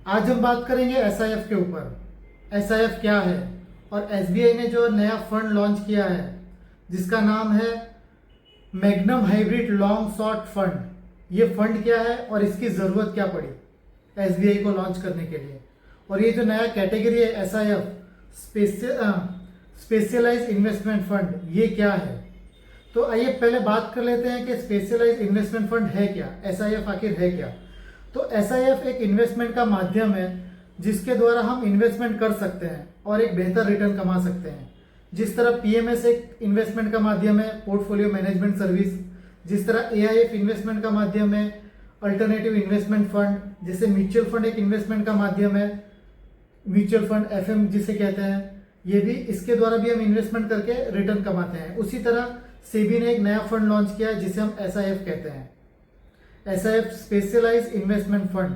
आज हम बात करेंगे एसआईएफ के ऊपर। एसआईएफ क्या है और एसबीआई ने जो नया फंड लॉन्च किया है जिसका नाम है magnum hybrid long short fund. ये फंड क्या है और इसकी ज़रूरत क्या पड़ी एसबीआई को लॉन्च करने के लिए। और ये जो नया कैटेगरी है एसआईएफ स्पेशलाइज्ड इन्वेस्टमेंट फंड, ये क्या है। तो आइए पहले बात कर लेते हैं कि स्पेशलाइज्ड इन्वेस्टमेंट फंड है क्या, एसआईएफ आखिर है क्या। तो एसआईएफ एक इन्वेस्टमेंट का माध्यम है जिसके द्वारा हम इन्वेस्टमेंट कर सकते हैं और एक बेहतर रिटर्न कमा सकते हैं। जिस तरह पीएमएस एक इन्वेस्टमेंट का माध्यम है, पोर्टफोलियो मैनेजमेंट सर्विस, जिस तरह एआईएफ इन्वेस्टमेंट का माध्यम है, अल्टरनेटिव इन्वेस्टमेंट फंड, जैसे म्यूचुअल फंड एक इन्वेस्टमेंट का माध्यम है, म्यूचुअल फंड एफएम जिसे कहते हैं, ये भी इसके द्वारा भी हम इन्वेस्टमेंट करके रिटर्न कमाते हैं। उसी तरह सेबी ने एक नया फंड लॉन्च किया है जिसे हम एसआईएफ कहते हैं, एसआईएफ स्पेशलाइज्ड इन्वेस्टमेंट फंड।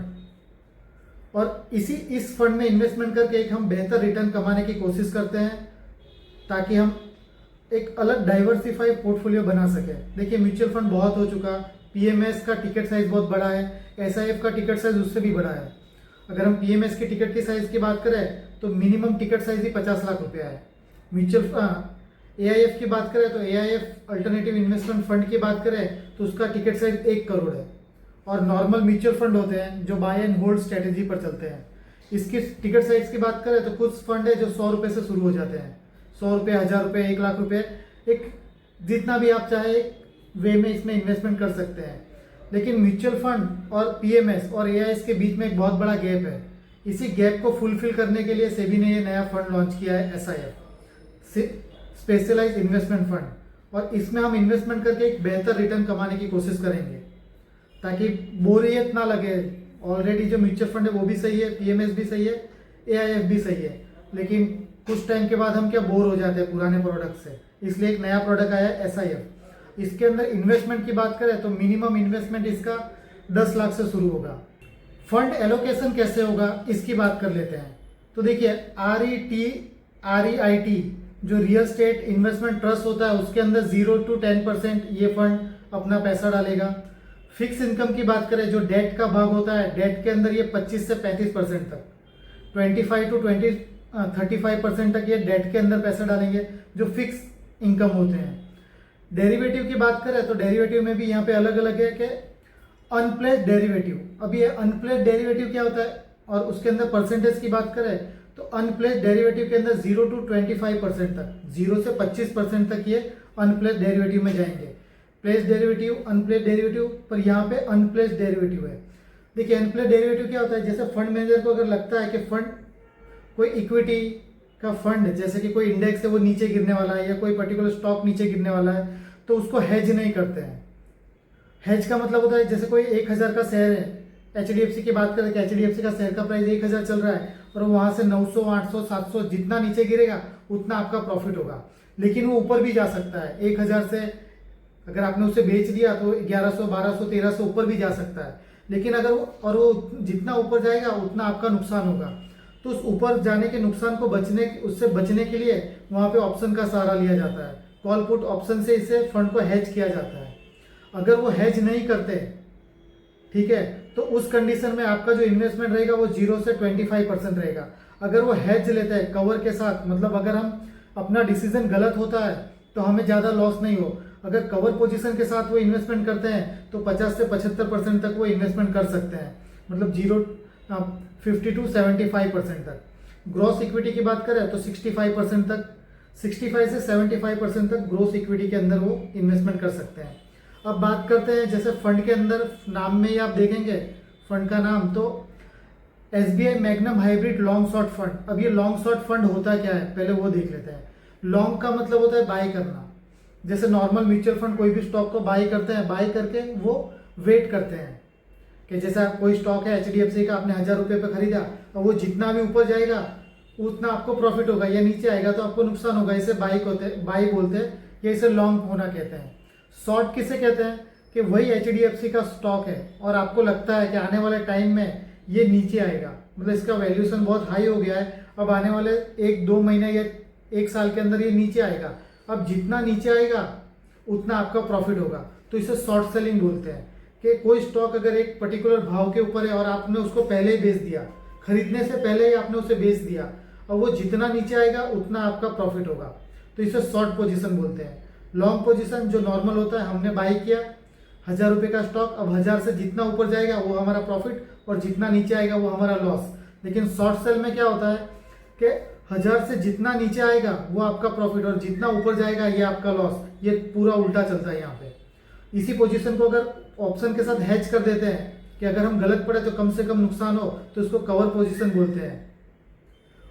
और इस फंड में इन्वेस्टमेंट करके एक हम बेहतर रिटर्न कमाने की कोशिश करते हैं ताकि हम एक अलग डाइवर्सिफाइड पोर्टफोलियो बना सके। देखिए म्यूचुअल फंड बहुत हो चुका, पीएमएस का टिकट साइज बहुत बड़ा है, एसआईएफ का टिकट साइज उससे भी बड़ा है। अगर हम पीएमएस के टिकट की साइज की बात करें तो मिनिमम टिकट साइज ही 50 लाख रुपया है। एआईएफ की बात करें तो एआईएफ अल्टरनेटिव इन्वेस्टमेंट फंड की बात करें तो उसका टिकट साइज 1 करोड़ है। और नॉर्मल म्यूचुअल फंड होते हैं जो बाय एंड होल्ड स्ट्रेटेजी पर चलते हैं, इसकी टिकट साइज की बात करें तो कुछ फंड है जो 100 रुपये से शुरू हो जाते हैं, 100 रुपये, 1000 रुपये, 1 लाख रुपये, एक जितना भी आप चाहे एक वे में इसमें इन्वेस्टमेंट कर सकते हैं। लेकिन म्यूचुअल फंड और पीएमएस और एआईएस के बीच में एक बहुत बड़ा गैप है। इसी गैप को फुलफिल करने के लिए सेबी ने ये नया फंड लॉन्च किया है, एसआईएफ स्पेशलाइज्ड इन्वेस्टमेंट फंड। और इसमें हम इन्वेस्टमेंट करके एक बेहतर रिटर्न कमाने की कोशिश करेंगे ताकि बोरियत ना लगे। ऑलरेडी जो म्यूचुअल फंड है वो भी सही है, पीएमएस भी सही है, एआईएफ भी सही है, लेकिन कुछ टाइम के बाद हम क्या बोर हो जाते हैं पुराने प्रोडक्ट से। इसलिए एक नया प्रोडक्ट आया है एसआईएफ। इसके अंदर इन्वेस्टमेंट की बात करें तो मिनिमम इन्वेस्टमेंट इसका 10 लाख से शुरू होगा। फंड एलोकेशन कैसे होगा इसकी बात कर लेते हैं। तो देखिए REIT जो रियल स्टेट इन्वेस्टमेंट ट्रस्ट होता है उसके अंदर 0 to 10% ये फंड अपना पैसा डालेगा। फिक्स इनकम की बात करें जो डेट का भाग होता है, डेट के अंदर ये 25 से 35% तक, 25 to 35% तक ये डेट के अंदर पैसा डालेंगे जो फिक्स इनकम होते हैं। डेरिवेटिव की बात करें तो डेरिवेटिव में भी यहाँ पे अलग अलग है कि अनप्लेस्ड डेरिवेटिव। अब ये अनप्लेस्ड डेरिवेटिव क्या होता है और उसके अंदर परसेंटेज की बात करें तो अनप्लेस्ड डेरिवेटिव के अंदर 0 to 25% तक, 0 से 25% तक ये अनप्लेस्ड डेरिवेटिव में जाएंगे। प्लेस्ड डेरिवेटिव, अनप्लेस्ड डेरिवेटिव, पर यहाँ पे अनप्लेस्ड डेरिवेटिव है। देखिए अनप्लेस्ड डेरिवेटिव क्या होता है, जैसे फंड मैनेजर को अगर लगता है कि फंड कोई इक्विटी का फंड जैसे कि कोई इंडेक्स है वो नीचे गिरने वाला है या कोई पर्टिकुलर स्टॉक नीचे गिरने वाला है तो उसको हेज नहीं करते हैं। हेज का मतलब होता है जैसे कोई 1000 का शेयर है, एचडीएफसी की बात करें कि एचडीएफसी का शेयर का प्राइस 1000 चल रहा है और वहां से 900, 800, 700 जितना नीचे गिरेगा उतना आपका प्रॉफिट होगा। लेकिन वो ऊपर भी जा सकता है, 1000 से अगर आपने उसे बेच लिया तो 1100, 1200, 1300 ऊपर भी जा सकता है। लेकिन अगर वो जितना ऊपर जाएगा उतना आपका नुकसान होगा। तो उस ऊपर जाने के नुकसान को उससे बचने के लिए वहां पे ऑप्शन का सहारा लिया जाता है। कॉल पुट ऑप्शन से इसे फंड को हेज किया जाता है। अगर वो हेज नहीं करते, ठीक है, तो उस कंडीशन में आपका जो इन्वेस्टमेंट रहेगा वो 0 से 25% रहेगा। अगर वो हेज लेते हैं कवर के साथ, मतलब अगर हम अपना डिसीजन गलत होता है तो हमें ज़्यादा लॉस नहीं हो, अगर कवर पोजीशन के साथ वो इन्वेस्टमेंट करते हैं तो 50 से 75% तक वो इन्वेस्टमेंट कर सकते हैं, मतलब 50 to 75% तक। ग्रॉस इक्विटी की बात करें तो 65% तक, 65 से 75% तक ग्रॉस इक्विटी के अंदर वो इन्वेस्टमेंट कर सकते हैं। अब बात करते हैं जैसे फंड के अंदर नाम में ही आप देखेंगे फंड का नाम, तो SBI magnum hybrid long short fund. अब ये लॉन्ग शॉर्ट फंड होता क्या है पहले वो देख लेते हैं। लॉन्ग का मतलब होता है बाय करना। जैसे नॉर्मल म्यूचुअल फंड कोई भी स्टॉक को बाय करते हैं, बाय करके वो वेट करते हैं कि जैसा कोई स्टॉक है एचडीएफसी का, आपने 1000 रुपये पे खरीदा और वो जितना भी ऊपर जाएगा उतना आपको प्रॉफिट होगा, या नीचे आएगा तो आपको नुकसान होगा। इसे बाय बोलते हैं या इसे लॉन्ग होना कहते हैं। शॉर्ट किसे कहते हैं कि वही एचडीएफसी का स्टॉक है और आपको लगता है कि आने वाले टाइम में ये नीचे आएगा, मतलब इसका वैल्यूएशन बहुत हाई हो गया है, अब आने वाले 1-2 महीने या 1 साल के अंदर ये नीचे आएगा। अब जितना नीचे आएगा उतना आपका प्रॉफिट होगा, तो इसे शॉर्ट सेलिंग बोलते हैं। कि कोई स्टॉक अगर एक पर्टिकुलर भाव के ऊपर है और आपने उसको पहले ही बेच दिया, खरीदने से पहले ही आपने उसे बेच दिया और वो जितना नीचे आएगा उतना आपका प्रॉफिट होगा, तो इसे शॉर्ट पोजीशन बोलते हैं। लॉन्ग पोजीशन जो नॉर्मल होता है, हमने बाई किया 1000 रुपये का स्टॉक, अब 1000 से जितना ऊपर जाएगा वो हमारा प्रॉफिट और जितना नीचे आएगा वो हमारा लॉस। लेकिन शॉर्ट सेल में क्या होता है कि 1000 से जितना नीचे आएगा वो आपका प्रॉफिट और जितना ऊपर जाएगा ये आपका लॉस। ये पूरा उल्टा चलता है यहाँ पे। इसी पोजीशन को अगर ऑप्शन के साथ हैच कर देते हैं कि अगर हम गलत पड़े तो कम से कम नुकसान हो, तो इसको कवर पोजीशन बोलते हैं।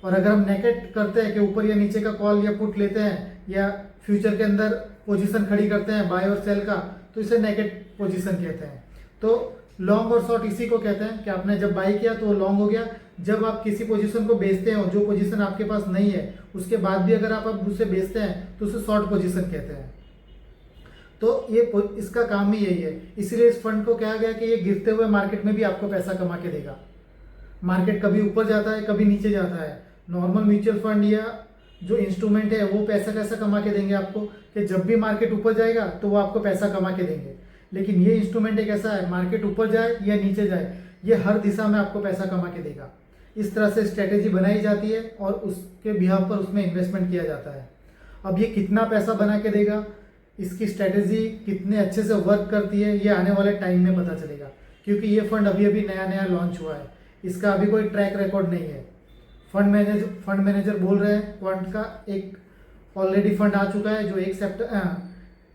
और अगर हम नेकेट करते हैं कि ऊपर या नीचे का कॉल या पुट लेते हैं या फ्यूचर के अंदर पोजीशन खड़ी करते हैं बाय और सेल का, तो इसे नेकेट पोजीशन कहते हैं। तो लॉन्ग और शॉर्ट इसी को कहते हैं कि आपने जब बाई किया तो वो लॉन्ग हो गया। जब आप किसी पोजीशन को बेचते हैं और जो पोजीशन आपके पास नहीं है उसके बाद भी अगर आप उसे बेचते हैं तो उसे शॉर्ट पोजीशन कहते हैं। तो ये इसका काम ही यही है। इसीलिए इस फंड को कहा गया कि ये गिरते हुए मार्केट में भी आपको पैसा कमा के देगा। मार्केट कभी ऊपर जाता है कभी नीचे जाता है। नॉर्मल म्यूचुअल फंड या जो इंस्ट्रूमेंट है वो पैसा कैसा कमा के देंगे आपको कि जब भी मार्केट ऊपर जाएगा तो वो आपको पैसा कमा के देंगे। लेकिन ये इंस्ट्रूमेंट एक ऐसा है, मार्केट ऊपर जाए या नीचे जाए ये हर दिशा में आपको पैसा कमा के देगा। इस तरह से स्ट्रेटेजी बनाई जाती है और उसके बिहाफ पर उसमें इन्वेस्टमेंट किया जाता है। अब ये कितना पैसा बना के देगा, इसकी स्ट्रेटेजी कितने अच्छे से वर्क करती है, ये आने वाले टाइम में पता चलेगा, क्योंकि ये फंड अभी अभी नया नया लॉन्च हुआ है। इसका अभी कोई ट्रैक रिकॉर्ड नहीं है। फंड मैनेजर बोल रहे हैं क्वांट का एक ऑलरेडी फंड आ चुका है जो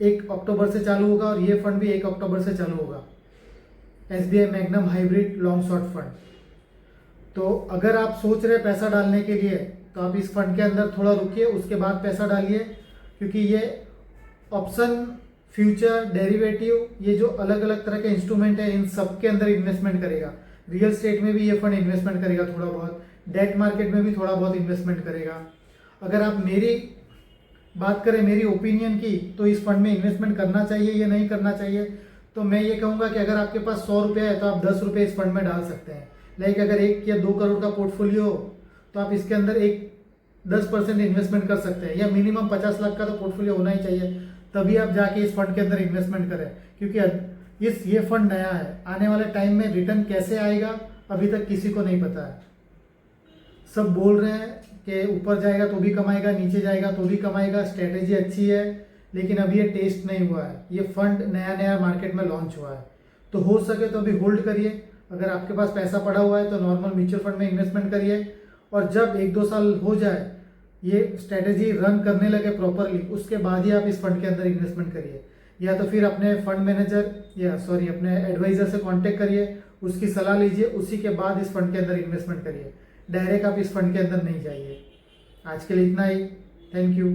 1 अक्टूबर से चालू होगा और ये फंड भी 1 अक्टूबर से चालू होगा, SBI magnum hybrid long short fund. तो अगर आप सोच रहे पैसा डालने के लिए तो आप इस फंड के अंदर थोड़ा रुकिए, उसके बाद पैसा डालिए, क्योंकि ये ऑप्शन, फ्यूचर, डेरिवेटिव, ये जो अलग अलग तरह के इंस्ट्रूमेंट है इन सब के अंदर इन्वेस्टमेंट करेगा। रियल स्टेट में भी ये फंड इन्वेस्टमेंट करेगा थोड़ा बहुत, डेट मार्केट में भी थोड़ा बहुत इन्वेस्टमेंट करेगा। अगर आप मेरी बात करें, मेरी ओपिनियन की, तो इस फंड में इन्वेस्टमेंट करना चाहिए या नहीं करना चाहिए, तो मैं ये कहूँगा कि अगर आपके पास 100 रुपये है तो आप 10 रुपये इस फंड में डाल सकते हैं। लाइक अगर 1 या 2 करोड़ का पोर्टफोलियो हो तो आप इसके अंदर 10% इन्वेस्टमेंट कर सकते हैं, या मिनिमम 50 लाख का तो पोर्टफोलियो होना ही चाहिए, तभी आप जाके इस फंड के अंदर इन्वेस्टमेंट करें। क्योंकि ये फंड नया है, आने वाले टाइम में रिटर्न कैसे आएगा अभी तक किसी को नहीं पता है। सब बोल रहे हैं कि ऊपर जाएगा तो भी कमाएगा, नीचे जाएगा तो भी कमाएगा, स्ट्रेटेजी अच्छी है, लेकिन अभी ये टेस्ट नहीं हुआ है। ये फंड नया नया मार्केट में लॉन्च हुआ है, तो हो सके तो अभी होल्ड करिए। अगर आपके पास पैसा पड़ा हुआ है तो नॉर्मल म्यूचुअल फंड में इन्वेस्टमेंट करिए, और जब 1-2 साल हो जाए, ये स्ट्रेटेजी रन करने लगे प्रॉपरली, उसके बाद ही आप इस फंड के अंदर इन्वेस्टमेंट करिए। या तो फिर अपने फंड मैनेजर अपने एडवाइजर से कांटेक्ट करिए, उसकी सलाह लीजिए, उसी के बाद इस फंड के अंदर इन्वेस्टमेंट करिए। डायरेक्ट आप इस फंड के अंदर नहीं जाइए। आज के लिए इतना ही। Thank you.